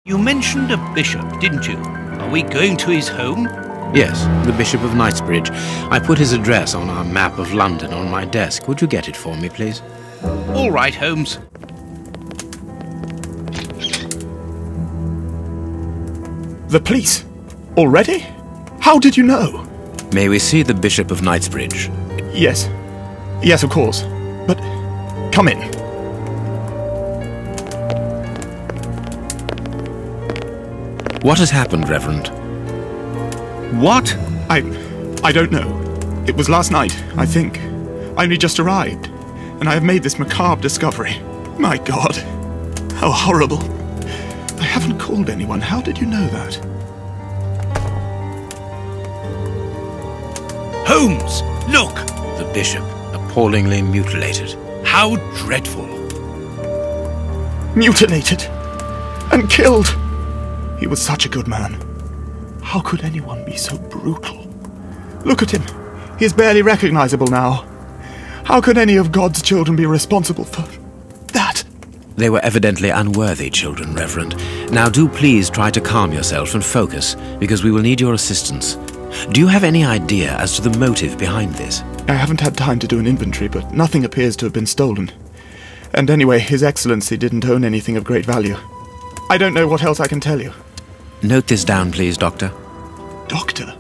You mentioned a bishop, didn't you? Are we going to his home? Yes, the Bishop of Knightsbridge. I put his address on our map of London on my desk. Would you get it for me, please? All right, Holmes. The police? Already? How did you know? May we see the Bishop of Knightsbridge? Yes. Yes, of course. But come in. What has happened, Reverend? What? I don't know. It was last night, I think. I only just arrived, and I have made this macabre discovery. My God, how horrible. I haven't called anyone. How did you know that? Holmes, look! The Bishop, appallingly mutilated. How dreadful. Mutilated and killed. He was such a good man. How could anyone be so brutal? Look at him. He is barely recognizable now. How could any of God's children be responsible for that? They were evidently unworthy children, Reverend. Now do please try to calm yourself and focus, because we will need your assistance. Do you have any idea as to the motive behind this? I haven't had time to do an inventory, but nothing appears to have been stolen. And anyway, His Excellency didn't own anything of great value. I don't know what else I can tell you. Note this down, please, Doctor. Doctor?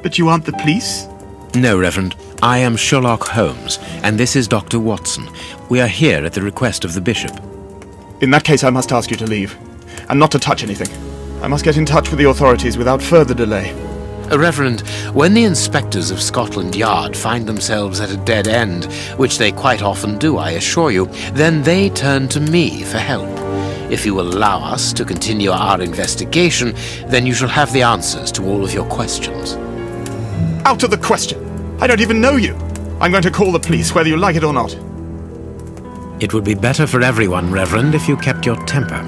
But you aren't the police? No, Reverend. I am Sherlock Holmes, and this is Dr. Watson. We are here at the request of the Bishop. In that case, I must ask you to leave, and not to touch anything. I must get in touch with the authorities without further delay. Reverend, when the inspectors of Scotland Yard find themselves at a dead end, which they quite often do, I assure you, then they turn to me for help. If you will allow us to continue our investigation, then you shall have the answers to all of your questions. Out of the question! I don't even know you! I'm going to call the police, whether you like it or not. It would be better for everyone, Reverend, if you kept your temper.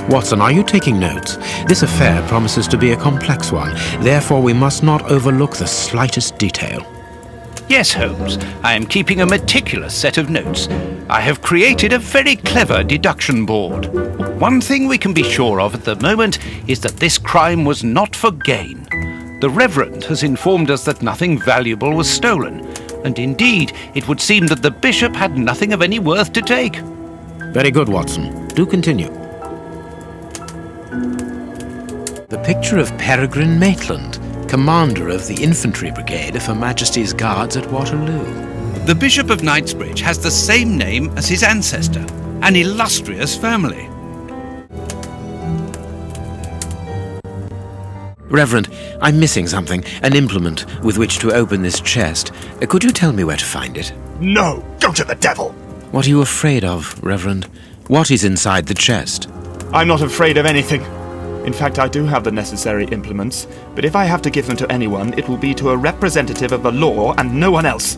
Watson, are you taking notes? This affair promises to be a complex one, therefore we must not overlook the slightest detail. Yes, Holmes. I am keeping a meticulous set of notes. I have created a very clever deduction board. One thing we can be sure of at the moment is that this crime was not for gain. The Reverend has informed us that nothing valuable was stolen, and indeed it would seem that the Bishop had nothing of any worth to take. Very good, Watson. Do continue. The picture of Peregrine Maitland, commander of the infantry brigade of Her Majesty's Guards at Waterloo. The Bishop of Knightsbridge has the same name as his ancestor, an illustrious family. Reverend, I'm missing something, an implement with which to open this chest. Could you tell me where to find it? No! Go to the devil! What are you afraid of, Reverend? What is inside the chest? I'm not afraid of anything. In fact, I do have the necessary implements, but if I have to give them to anyone, it will be to a representative of the law and no one else.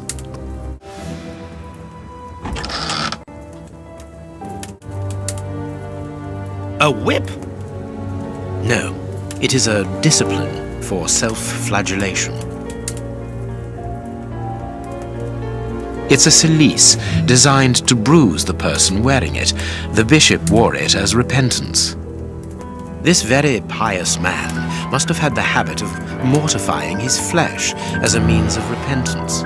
A whip? No, it is a discipline for self-flagellation. It's a cilice designed to bruise the person wearing it. The bishop wore it as repentance. This very pious man must have had the habit of mortifying his flesh as a means of repentance.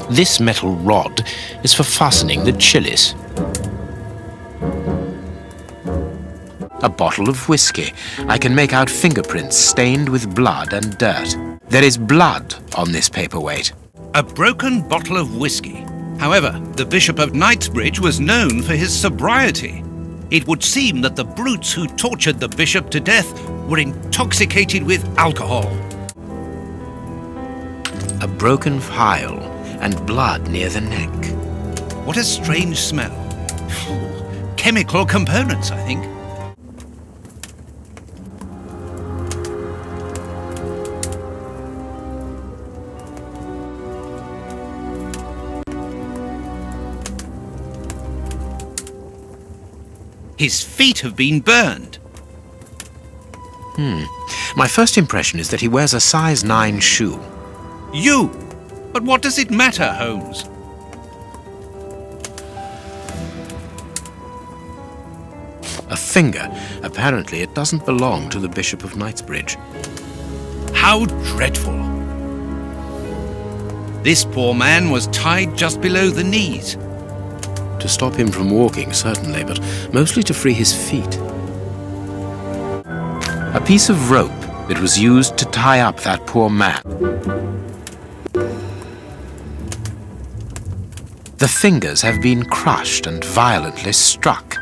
This metal rod is for fastening the chilice. A bottle of whiskey. I can make out fingerprints stained with blood and dirt. There is blood on this paperweight. A broken bottle of whiskey. However, the Bishop of Knightsbridge was known for his sobriety. It would seem that the brutes who tortured the bishop to death were intoxicated with alcohol. A broken phial and blood near the neck. What a strange smell. Chemical components, I think. His feet have been burned. My first impression is that he wears a size 9 shoe. You! But what does it matter, Holmes? A finger. Apparently it doesn't belong to the Bishop of Knightsbridge. How dreadful! This poor man was tied just below the knees. To stop him from walking, certainly, but mostly to free his feet. A piece of rope that was used to tie up that poor man. The fingers have been crushed and violently struck.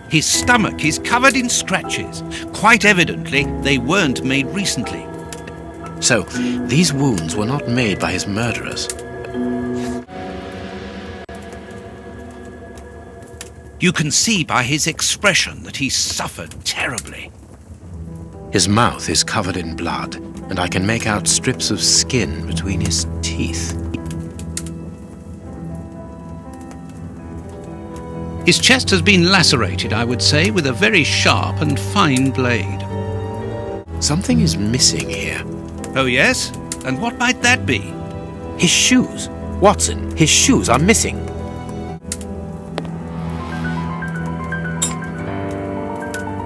His stomach is covered in scratches. Quite evidently, they weren't made recently. So, these wounds were not made by his murderers. You can see by his expression that he suffered terribly. His mouth is covered in blood, and I can make out strips of skin between his teeth. His chest has been lacerated, I would say, with a very sharp and fine blade. Something is missing here. Oh, yes? And what might that be? His shoes. Watson, his shoes are missing.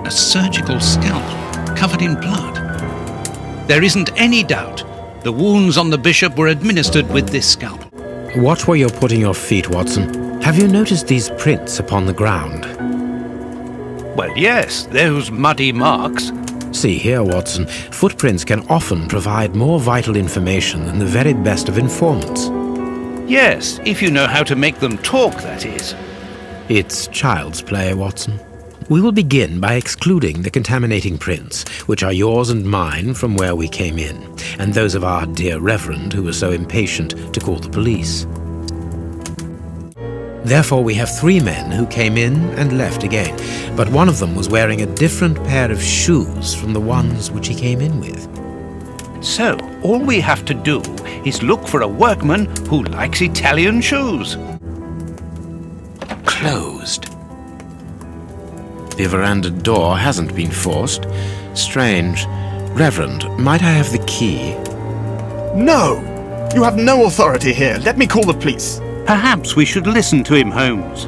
A surgical scalpel covered in blood. There isn't any doubt the wounds on the bishop were administered with this scalpel. Watch where you're putting your feet, Watson. Have you noticed these prints upon the ground? Well, yes, those muddy marks. See here, Watson. Footprints can often provide more vital information than the very best of informants. Yes, if you know how to make them talk, that is. It's child's play, Watson. We will begin by excluding the contaminating prints, which are yours and mine from where we came in, and those of our dear Reverend who was so impatient to call the police. Therefore, we have 3 men who came in and left again, but one of them was wearing a different pair of shoes from the ones which he came in with. So, all we have to do is look for a workman who likes Italian shoes. Closed. The veranda door hasn't been forced. Strange. Reverend, might I have the key? No! You have no authority here. Let me call the police. Perhaps we should listen to him, Holmes.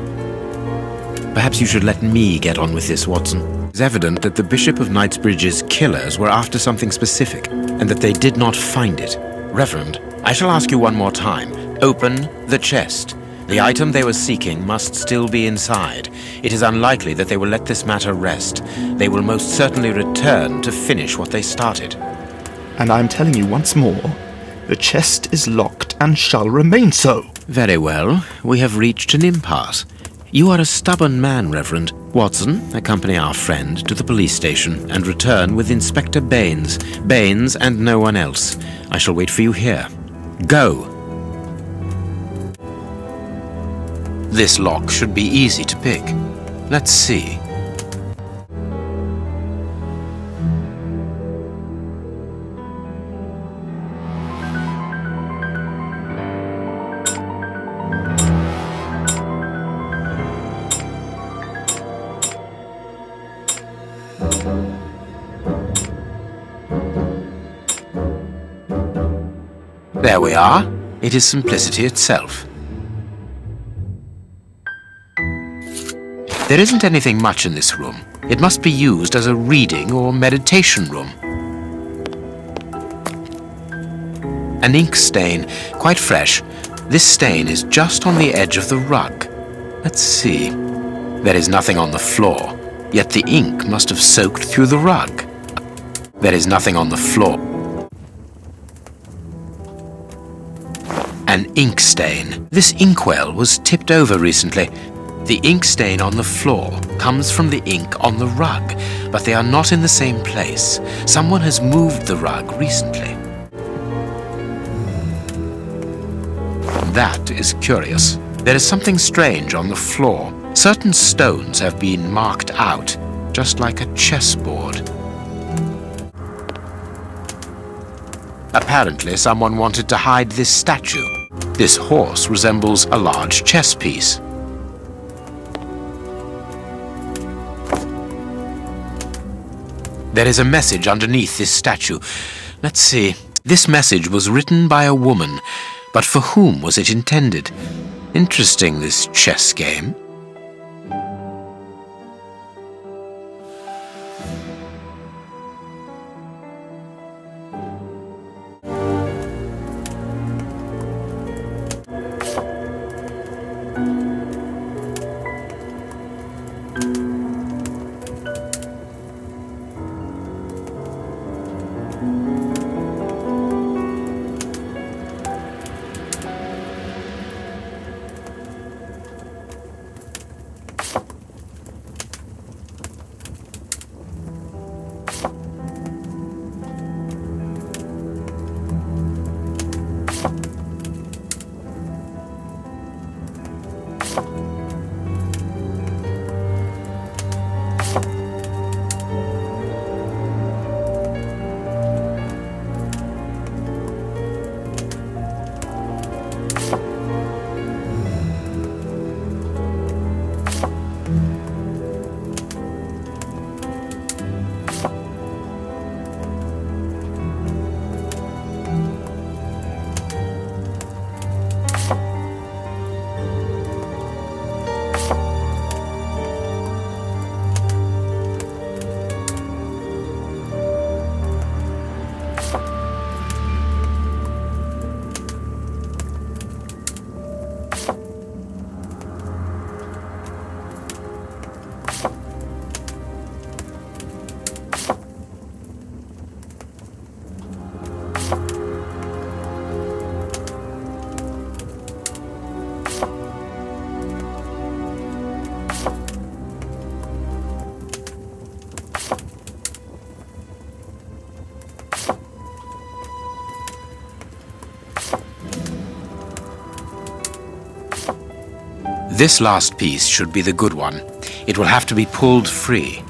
Perhaps you should let me get on with this, Watson. It's evident that the Bishop of Knightsbridge's killers were after something specific, and that they did not find it. Reverend, I shall ask you one more time. Open the chest. The item they were seeking must still be inside. It is unlikely that they will let this matter rest. They will most certainly return to finish what they started. And I'm telling you once more, the chest is locked and shall remain so. Very well. We have reached an impasse. You are a stubborn man, Reverend. Watson, accompany our friend to the police station and return with Inspector Baines. Baines and no one else. I shall wait for you here. Go! This lock should be easy to pick. Let's see. There we are. It is simplicity itself. There isn't anything much in this room. It must be used as a reading or meditation room. An ink stain, quite fresh. This stain is just on the edge of the rug. Let's see. There is nothing on the floor, yet the ink must have soaked through the rug. There is nothing on the floor. An ink stain. This inkwell was tipped over recently. The ink stain on the floor comes from the ink on the rug, but they are not in the same place. Someone has moved the rug recently. That is curious. There is something strange on the floor. Certain stones have been marked out, just like a chessboard. Apparently, someone wanted to hide this statue. This horse resembles a large chess piece. There is a message underneath this statue. Let's see. This message was written by a woman, but for whom was it intended? Interesting, this chess game. This last piece should be the good one. It will have to be pulled free.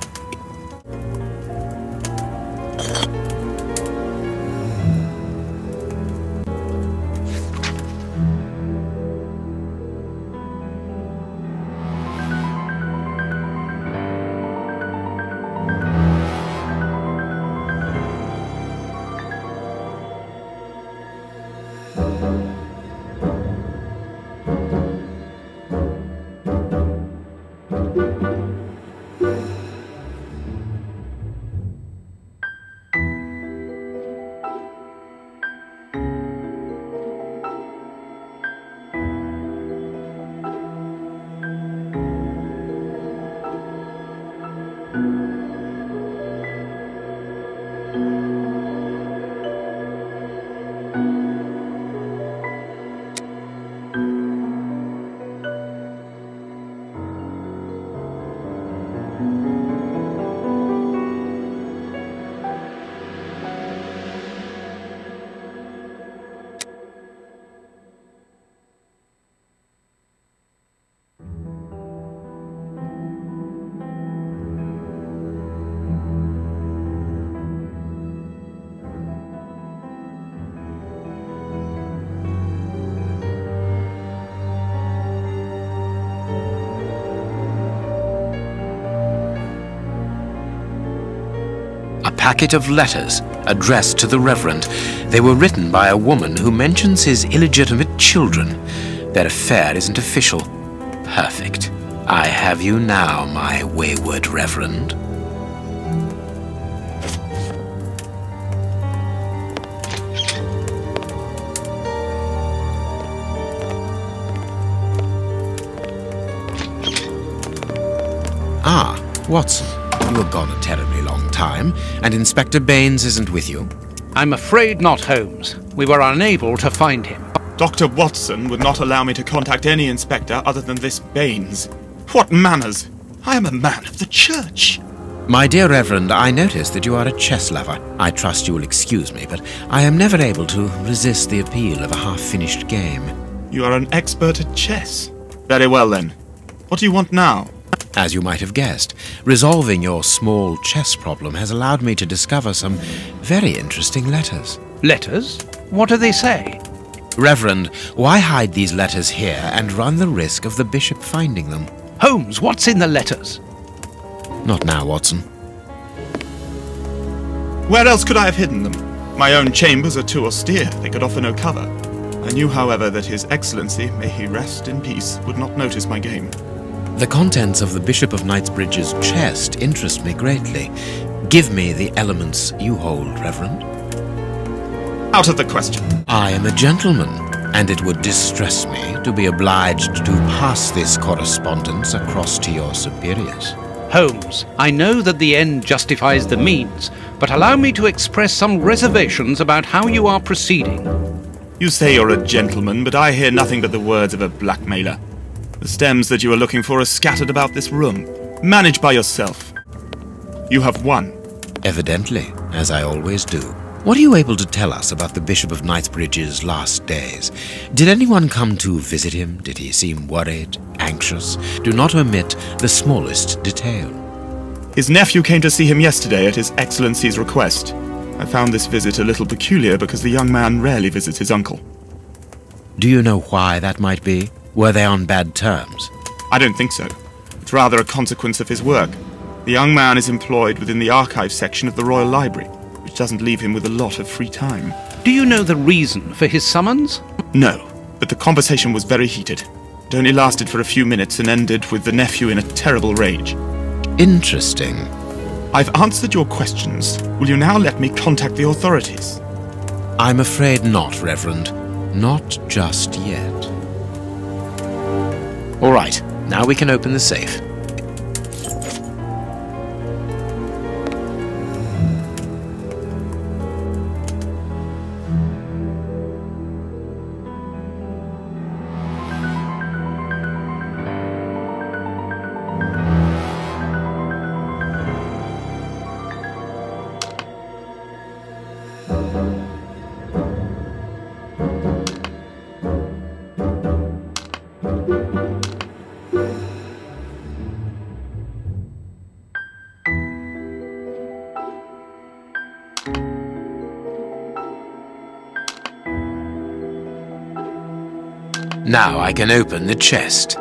Packet of letters addressed to the Reverend. They were written by a woman who mentions his illegitimate children. Their affair isn't official. Perfect. I have you now, my wayward Reverend. Ah, Watson. You were gone a terribly long time, and Inspector Baines isn't with you. I'm afraid not, Holmes. We were unable to find him. Dr. Watson would not allow me to contact any inspector other than this Baines. What manners! I am a man of the church. My dear Reverend, I notice that you are a chess lover. I trust you will excuse me, but I am never able to resist the appeal of a half-finished game. You are an expert at chess. Very well, then. What do you want now? As you might have guessed, resolving your small chess problem has allowed me to discover some very interesting letters. Letters? What do they say? Reverend, why hide these letters here and run the risk of the bishop finding them? Holmes, what's in the letters? Not now, Watson. Where else could I have hidden them? My own chambers are too austere. They could offer no cover. I knew, however, that His Excellency, may he rest in peace, would not notice my game. The contents of the Bishop of Knightsbridge's chest interest me greatly. Give me the elements you hold, Reverend. Out of the question. I am a gentleman, and it would distress me to be obliged to pass this correspondence across to your superiors. Holmes, I know that the end justifies the means, but allow me to express some reservations about how you are proceeding. You say you're a gentleman, but I hear nothing but the words of a blackmailer. The stems that you are looking for are scattered about this room. Manage by yourself. You have won. Evidently, as I always do. What are you able to tell us about the Bishop of Knightsbridge's last days? Did anyone come to visit him? Did he seem worried, anxious? Do not omit the smallest detail. His nephew came to see him yesterday at His Excellency's request. I found this visit a little peculiar because the young man rarely visits his uncle. Do you know why that might be? Were they on bad terms? I don't think so. It's rather a consequence of his work. The young man is employed within the archive section of the Royal Library, which doesn't leave him with a lot of free time. Do you know the reason for his summons? No, but the conversation was very heated. It only lasted for a few minutes and ended with the nephew in a terrible rage. Interesting. I've answered your questions. Will you now let me contact the authorities? I'm afraid not, Reverend. Not just yet. All right, now we can open the safe. Now I can open the chest.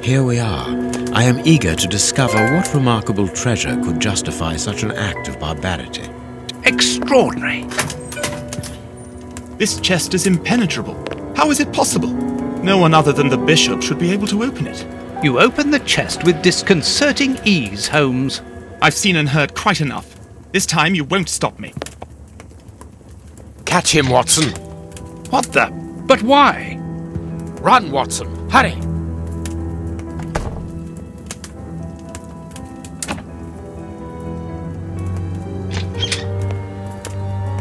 Here we are. I am eager to discover what remarkable treasure could justify such an act of barbarity. Extraordinary. This chest is impenetrable. How is it possible? No one other than the bishop should be able to open it. You open the chest with disconcerting ease, Holmes. I've seen and heard quite enough. This time you won't stop me. Catch him, Watson. What the? But why? Run, Watson. Hurry.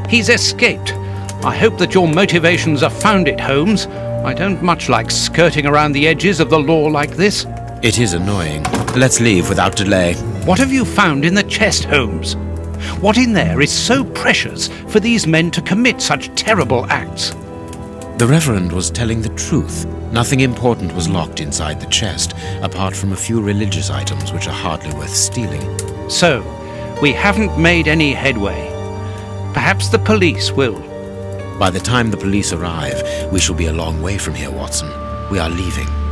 He's escaped. I hope that your motivations are founded, Holmes. I don't much like skirting around the edges of the law like this. It is annoying. Let's leave without delay. What have you found in the chest, Holmes? What in there is so precious for these men to commit such terrible acts? The Reverend was telling the truth. Nothing important was locked inside the chest, apart from a few religious items which are hardly worth stealing. So, we haven't made any headway. Perhaps the police will. By the time the police arrive, we shall be a long way from here, Watson. We are leaving.